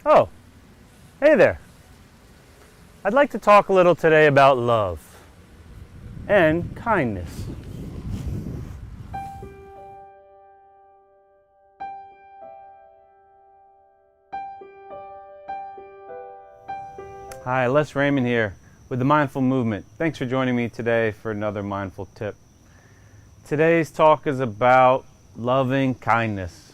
Oh, hey there. I'd like to talk a little today about love and kindness. Hi, Les Raymond here with the Mindful Movement. Thanks for joining me today for another mindful tip. Today's talk is about loving kindness.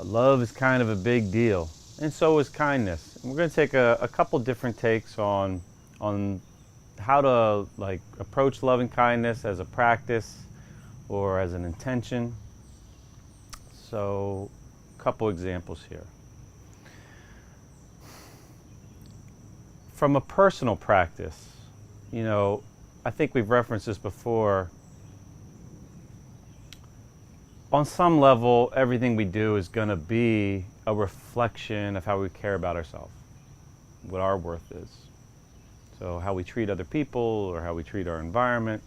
Love is kind of a big deal, and so is kindness. And we're going to take a couple different takes on how to approach loving kindness as a practice or as an intention. So, a couple examples here. From a personal practice, I think we've referenced this before. On some level, everything we do is going to be a reflection of how we care about ourselves, what our worth is. So how we treat other people or how we treat our environment,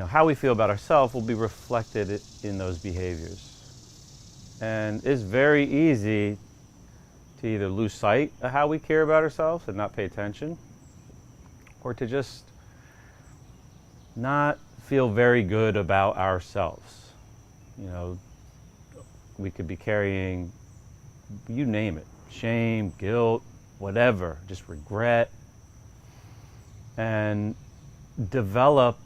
how we feel about ourselves will be reflected in those behaviors. And it's very easy to either lose sight of how we care about ourselves and not pay attention, or to just not feel very good about ourselves. We could be carrying, you name it, shame, guilt, whatever, just regret, and develop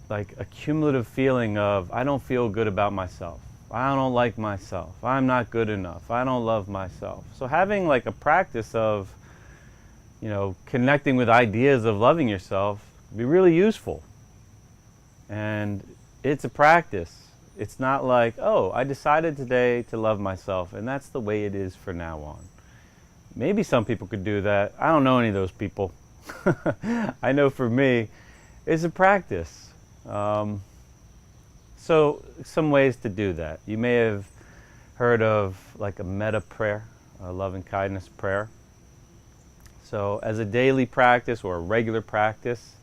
like a cumulative feeling of, I don't feel good about myself. I don't like myself. I'm not good enough. I don't love myself. So having like a practice of, connecting with ideas of loving yourself would be really useful. And it's a practice. It's not like, oh, I decided today to love myself and that's the way it is for now on. Maybe some people could do that. I don't know any of those people. I know for me, it's a practice. So some ways to do that. You may have heard of like a metta prayer, a loving kindness prayer. So as a daily practice or a regular practice,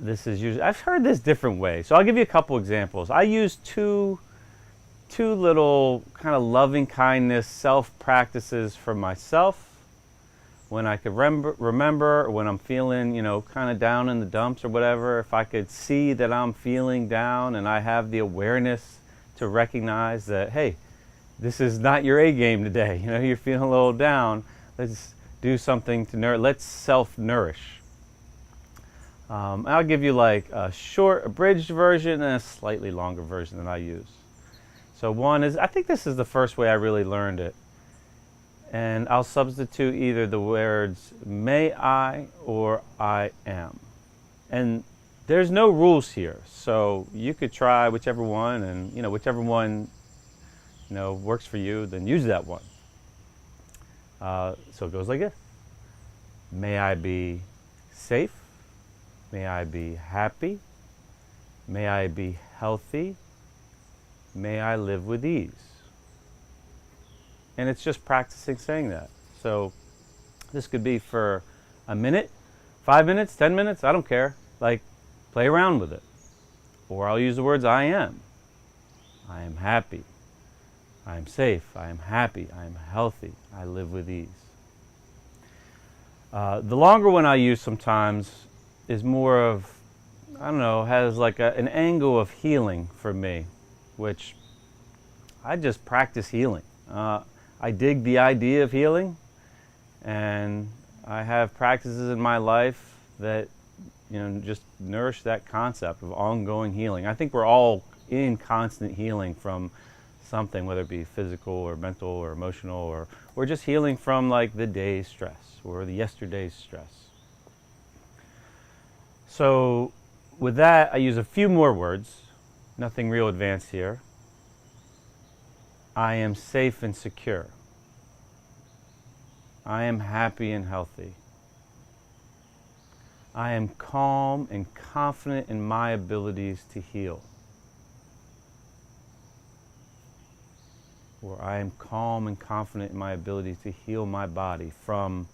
this is usually, I've heard this different ways. So I'll give you a couple examples. I use two little kind of loving kindness self practices for myself when I could remember when I'm feeling, kind of down in the dumps or whatever. If I could see that I'm feeling down and I have the awareness to recognize that, hey, this is not your A game today. You're feeling a little down. Let's do something to nourish. Let's self-nourish. I'll give you like a short, abridged version and a slightly longer version that I use. So one is, I think this is the first way I really learned it. And I'll substitute either the words may I or I am. And there's no rules here. So you could try whichever one, and whichever one works for you, then use that one. So it goes like this. May I be safe. May I be happy. May I be healthy. May I live with ease. And it's just practicing saying that. So this could be for a minute, 5 minutes, 10 minutes, I don't care. Like, play around with it. Or I'll use the words I am. I am happy. I am safe. I am happy. I am healthy. I live with ease. The longer one I use sometimes is more of, has like an angle of healing for me, which I just practice healing. I dig the idea of healing, and I have practices in my life that, just nourish that concept of ongoing healing. I think we're all in constant healing from something, whether it be physical or mental or emotional, or just healing from like the day's stress or the yesterday's stress. So with that, I use a few more words, nothing real advanced here. I am safe and secure. I am happy and healthy. I am calm and confident in my abilities to heal. Or I am calm and confident in my ability to heal my body from ...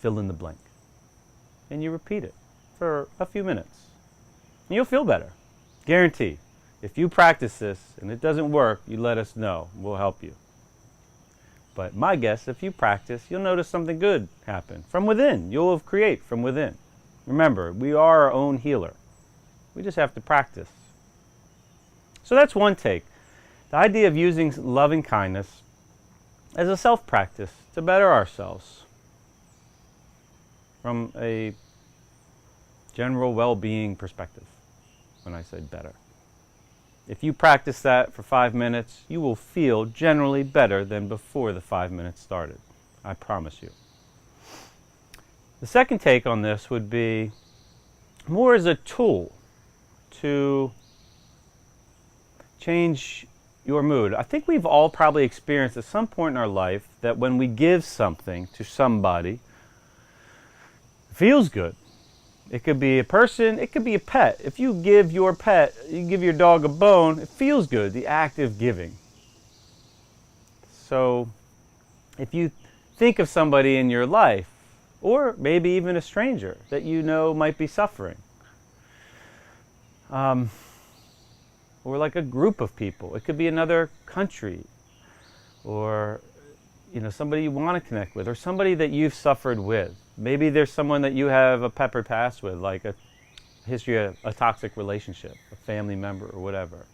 Fill in the blank. And you repeat it for a few minutes. And you'll feel better. Guarantee. If you practice this and it doesn't work, you let us know. We'll help you. But my guess, if you practice, you'll notice something good happen from within. You'll create from within. Remember, we are our own healer. We just have to practice. So that's one take. The idea of using loving kindness as a self-practice to better ourselves from a general well-being perspective, when I say better. If you practice that for 5 minutes, you will feel generally better than before the 5 minutes started. I promise you. The second take on this would be more as a tool to change your mood. I think we've all probably experienced at some point in our life that when we give something to somebody, it feels good. It could be a person, it could be a pet. If you give your pet, you give your dog a bone, it feels good, the act of giving. So if you think of somebody in your life, or maybe even a stranger that you know might be suffering, or like a group of people, it could be another country, or somebody you want to connect with, or somebody that you've suffered with. Maybe there's someone that you have a peppered past with, like a history of a toxic relationship, a family member or whatever.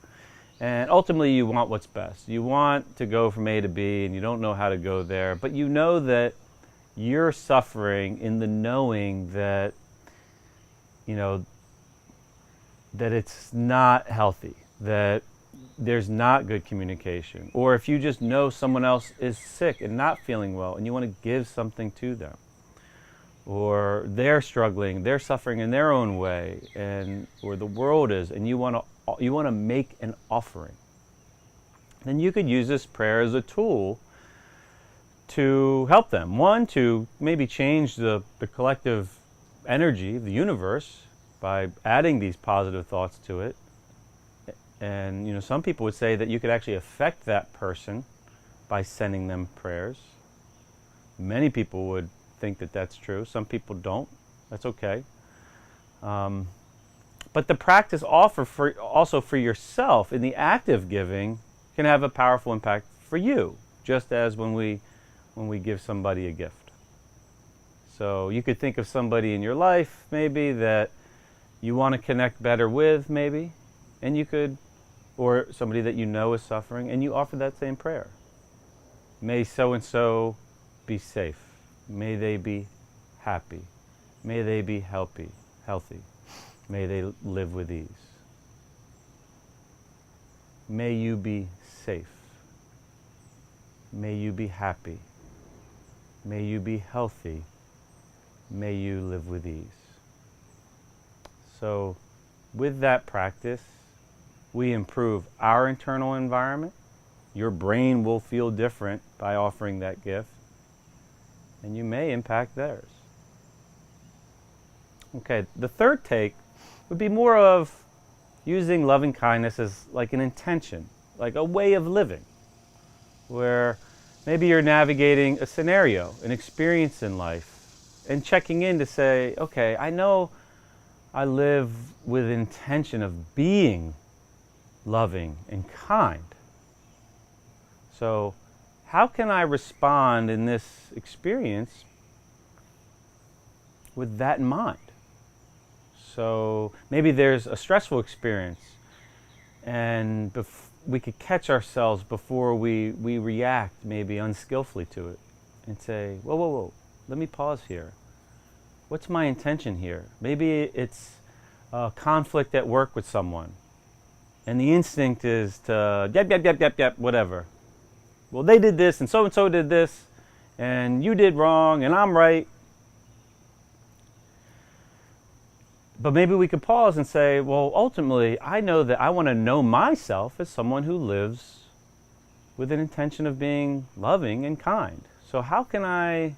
And ultimately you want what's best. You want to go from A to B and you don't know how to go there, but you know that you're suffering in the knowing that, that it's not healthy, that there's not good communication. Or if you just know someone else is sick and not feeling well and you want to give something to them. Or they're struggling, they're suffering in their own way, or the world is, and you want to make an offering. Then you could use this prayer as a tool to help them. One, to maybe change the collective energy of the universe by adding these positive thoughts to it. And some people would say that you could actually affect that person by sending them prayers. Many people would think that that's true. Some people don't. That's okay. But the practice also for yourself in the act of giving can have a powerful impact for you, just as when we give somebody a gift. So you could think of somebody in your life maybe that you want to connect better with, maybe, and you could, or somebody that you know is suffering, and you offer that same prayer. May so-and-so be safe. May they be happy. May they be healthy. May they live with ease. May you be safe. May you be happy. May you be healthy. May you live with ease. So with that practice, we improve our internal environment. Your brain will feel different by offering that gift. And you may impact theirs. Okay, the third take would be more of using loving kindness as like an intention, like a way of living, where maybe you're navigating a scenario, an experience in life, and checking in to say, okay, I know I live with intention of being loving and kind. So how can I respond in this experience with that in mind? So maybe there's a stressful experience and we could catch ourselves before we react maybe unskillfully to it and say, whoa, let me pause here. What's my intention here? Maybe it's a conflict at work with someone and the instinct is to yep, whatever. Well, they did this and so did this and you did wrong and I'm right. But maybe we could pause and say, well, ultimately, I know that I want to know myself as someone who lives with an intention of being loving and kind. So how can I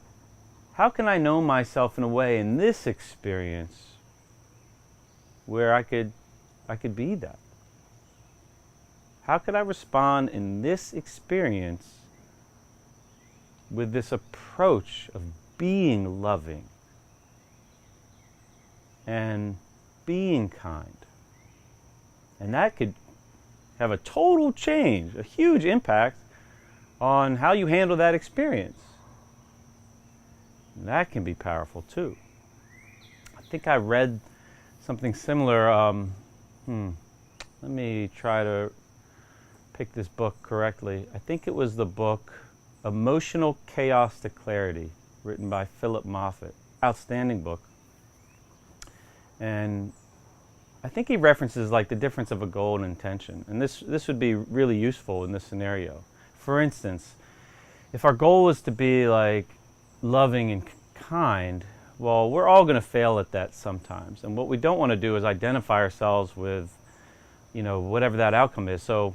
know myself in a way in this experience where I could be that? How could I respond in this experience with this approach of being loving and being kind? And that could have a total change, a huge impact on how you handle that experience. And that can be powerful too. I think I read something similar. Let me try to pick this book correctly. I think it was the book Emotional Chaos to Clarity, written by Philip Moffat. Outstanding book. And I think he references like the difference of a goal and intention. And this would be really useful in this scenario. For instance, if our goal is to be like loving and kind, well, we're all going to fail at that sometimes. And what we don't want to do is identify ourselves with, whatever that outcome is. So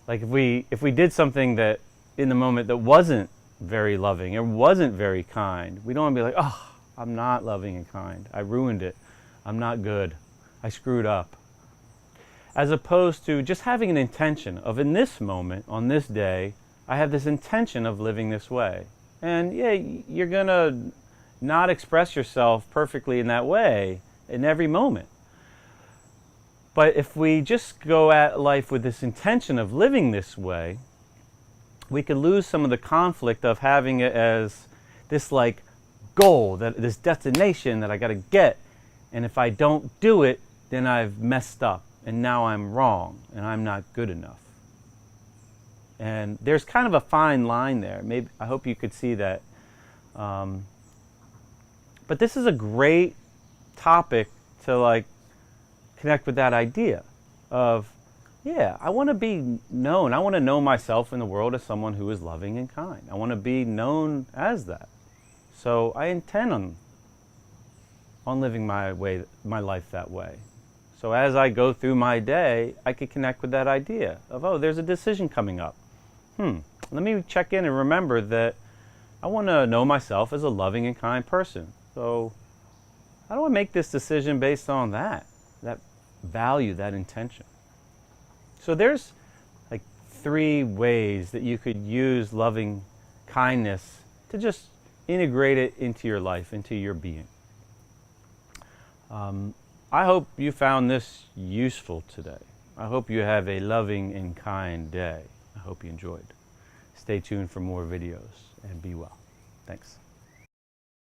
like if we did something that in the moment that wasn't very loving, it wasn't very kind, we don't want to be like, oh, I'm not loving and kind. I ruined it. I'm not good. I screwed up. As opposed to just having an intention of, in this moment, on this day, I have this intention of living this way. And yeah, you're going to not express yourself perfectly in that way in every moment. But if we just go at life with this intention of living this way, we could lose some of the conflict of having it as this like goal, this destination that I got to get. And if I don't do it, then I've messed up and now I'm wrong and I'm not good enough. And there's kind of a fine line there. Maybe I hope you could see that. But this is a great topic to like connect with that idea of, yeah, I want to be known. I want to know myself in the world as someone who is loving and kind. I want to be known as that. So I intend on living my life that way. So as I go through my day, I could connect with that idea of, oh, there's a decision coming up. Let me check in and remember that I want to know myself as a loving and kind person. So how do I make this decision based on that value, that intention? So there's like 3 ways that you could use loving kindness to just integrate it into your life, into your being. I hope you found this useful today. I hope you have a loving and kind day. I hope you enjoyed. Stay tuned for more videos and be well. Thanks.